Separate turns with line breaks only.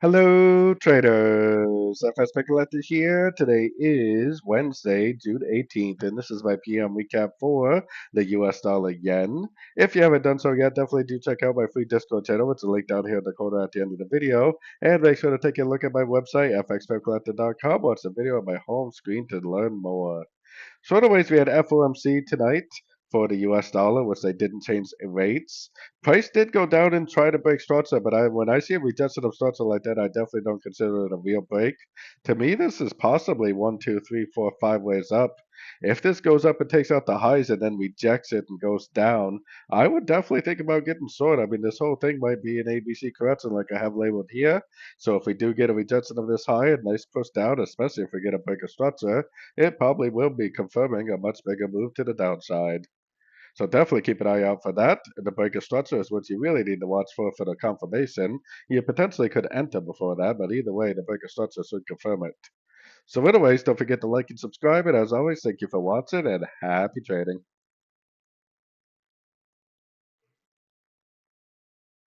Hello, traders. FX Pip Collector here. Today is Wednesday, June 18th, and this is my PM recap for the US dollar yen. If you haven't done so yet, definitely do check out my free Discord channel. It's a link down here in the corner at the end of the video. And make sure to take a look at my website, fxpipcollector.com. Watch the video on my home screen to learn more. So anyways, we had FOMC tonight for the US dollar, which they didn't change rates. Price did go down and try to break structure, but when I see a rejection of structure like that, I definitely don't consider it a real break. To me, this is possibly one, two, three, four, five ways up. If this goes up and takes out the highs and then rejects it and goes down, I would definitely think about getting short. I mean, this whole thing might be an ABC correction like I have labeled here. So if we do get a rejection of this high, a nice push down, especially if we get a bigger structure, it probably will be confirming a much bigger move to the downside. So definitely keep an eye out for that. The breaker structure is what you really need to watch for the confirmation. You potentially could enter before that, but either way, the breaker structure should confirm it. So anyways, don't forget to like and subscribe. And as always, thank you for watching and happy trading.